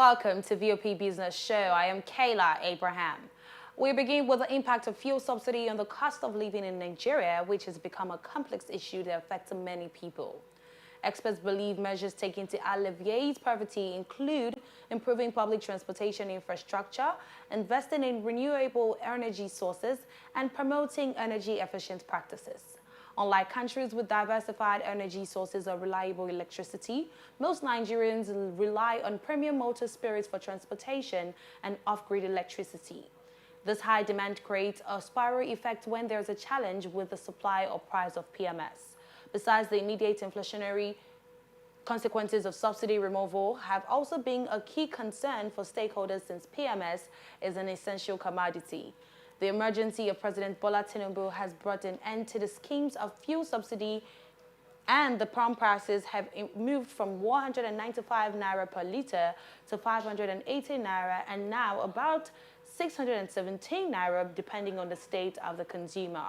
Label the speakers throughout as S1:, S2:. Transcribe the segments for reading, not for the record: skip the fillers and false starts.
S1: Welcome to VOP Business Show. I am Kayla Abraham. We begin with the impact of fuel subsidy on the cost of living in Nigeria, which has become a complex issue that affects many people. Experts believe measures taken to alleviate poverty include improving public transportation infrastructure, investing in renewable energy sources, and promoting energy-efficient practices. Unlike countries with diversified energy sources or reliable electricity, most Nigerians rely on premium motor spirits for transportation and off-grid electricity. This high demand creates a spiral effect when there's a challenge with the supply or price of PMS. Besides, the immediate inflationary consequences of subsidy removal have also been a key concern for stakeholders since PMS is an essential commodity. The emergency of President Bola Tinubu has brought an end to the schemes of fuel subsidy, and the pump prices have moved from 195 naira per litre to 580 naira and now about 617 naira depending on the state of the consumer.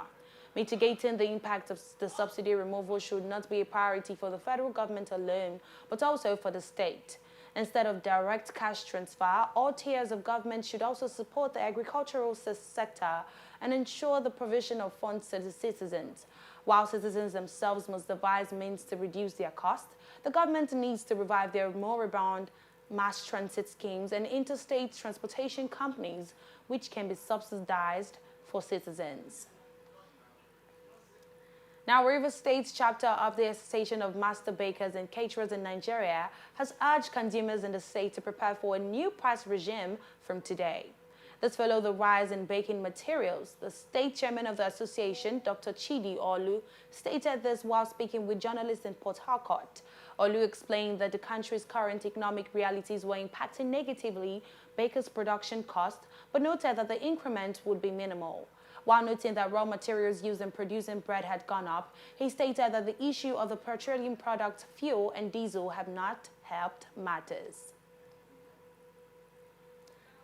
S1: Mitigating the impact of the subsidy removal should not be a priority for the federal government alone, but also for the state. Instead of direct cash transfer, all tiers of government should also support the agricultural sector and ensure the provision of funds to the citizens. While citizens themselves must devise means to reduce their cost, the government needs to revive their moribund mass transit schemes and interstate transportation companies, which can be subsidized for citizens. Now, Rivers State's chapter of the Association of Master Bakers and Caterers in Nigeria has urged consumers in the state to prepare for a new price regime from today. This followed the rise in baking materials. The state chairman of the association, Dr. Chidi Olu, stated this while speaking with journalists in Port Harcourt. Olu explained that the country's current economic realities were impacting negatively bakers' production costs, but noted that the increment would be minimal. While noting that raw materials used in producing bread had gone up, he stated that the issue of the petroleum products fuel and diesel have not helped matters.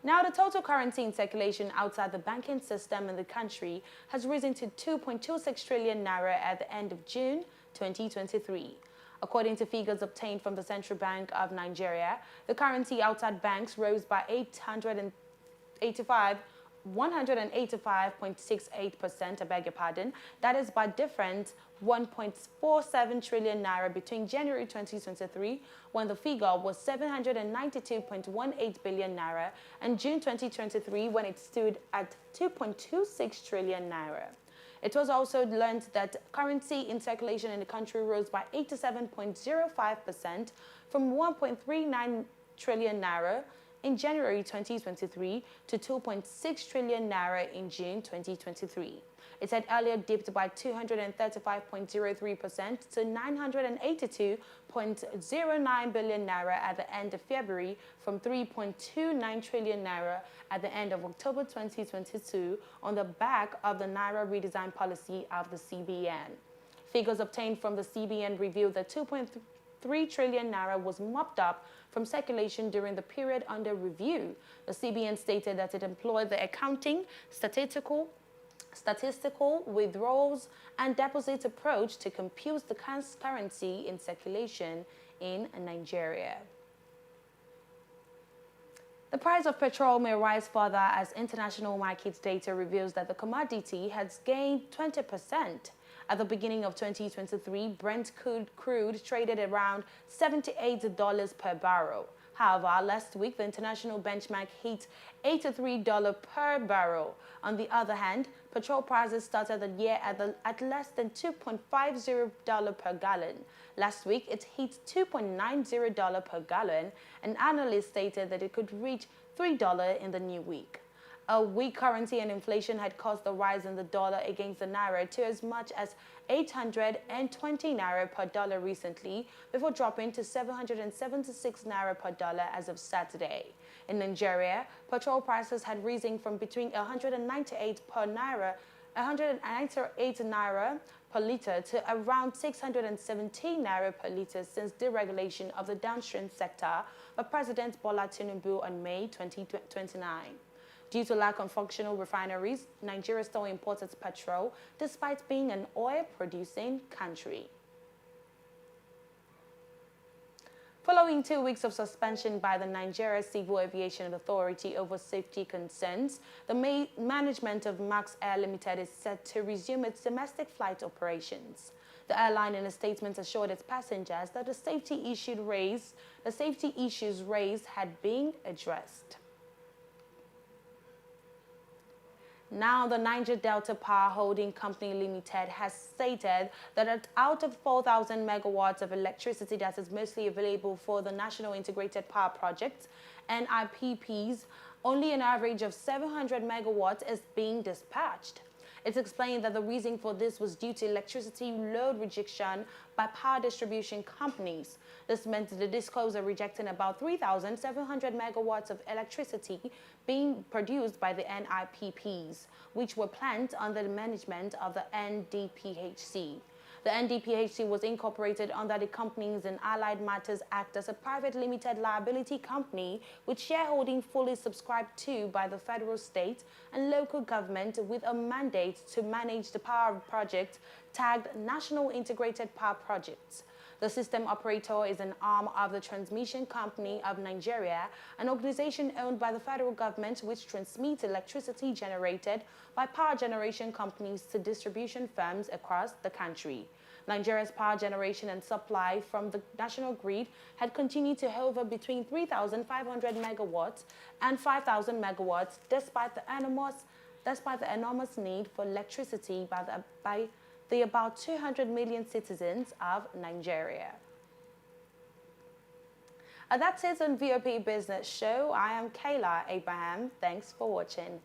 S1: Now, the total currency in circulation outside the banking system in the country has risen to 2.26 trillion naira at the end of June 2023. According to figures obtained from the Central Bank of Nigeria, the currency outside banks rose by 185.68%, I beg your pardon. That is by different 1.47 trillion naira between January 2023, when the figure was 792.18 billion naira, and June 2023, when it stood at 2.26 trillion naira. It was also learned that currency in circulation in the country rose by 87.05% from 1.39 trillion naira in January 2023 to 2.6 trillion naira in June 2023. It had earlier dipped by 235.03% to 982.09 billion naira at the end of February from 3.29 trillion naira at the end of October 2022 on the back of the naira redesign policy of the CBN. Figures obtained from the CBN revealed that 2.3 trillion naira was mopped up from circulation during the period under review. The CBN stated that it employed the accounting, statistical withdrawals, and deposit approach to compute the currency in circulation in Nigeria. The price of petrol may rise further as international market data reveals that the commodity has gained 20%. At the beginning of 2023, Brent crude traded around $78 per barrel. However, last week, the international benchmark hit $83 per barrel. On the other hand, petrol prices started the year at less than $2.50 per gallon. Last week, it hit $2.90 per gallon, and analysts stated that it could reach $3 in the new week. A weak currency and inflation had caused the rise in the dollar against the naira to as much as 820 naira per dollar recently, before dropping to 776 naira per dollar as of Saturday. In Nigeria, petrol prices had risen from between 198 naira per litre to around 617 naira per litre since deregulation of the downstream sector by President Bola Tinubu on May 2029. Due to lack of functional refineries, Nigeria still imports its petrol despite being an oil-producing country. Following 2 weeks of suspension by the Nigeria Civil Aviation Authority over safety concerns, the management of Max Air Limited is set to resume its domestic flight operations. The airline in a statement assured its passengers that the safety issues raised had been addressed. Now, the Niger Delta Power Holding Company Limited has stated that out of 4,000 megawatts of electricity that is mostly available for the National Integrated Power Project, NIPPs, only an average of 700 megawatts is being dispatched. It's explained that the reason for this was due to electricity load rejection by power distribution companies. This meant the discos are rejecting about 3,700 megawatts of electricity being produced by the NIPPs, which were planned under the management of the NDPHC. The NDPHC was incorporated under the Companies and Allied Matters Act as a private limited liability company with shareholding fully subscribed to by the federal, state, and local government with a mandate to manage the power project tagged National Integrated Power Projects. The system operator is an arm of the Transmission Company of Nigeria, an organization owned by the federal government which transmits electricity generated by power generation companies to distribution firms across the country. Nigeria's power generation and supply from the national grid had continued to hover between 3,500 megawatts and 5,000 megawatts despite the enormous need for electricity by the about 200 million citizens of Nigeria. That's it on VOP Business Show. I am Kayla Abraham. Thanks for watching.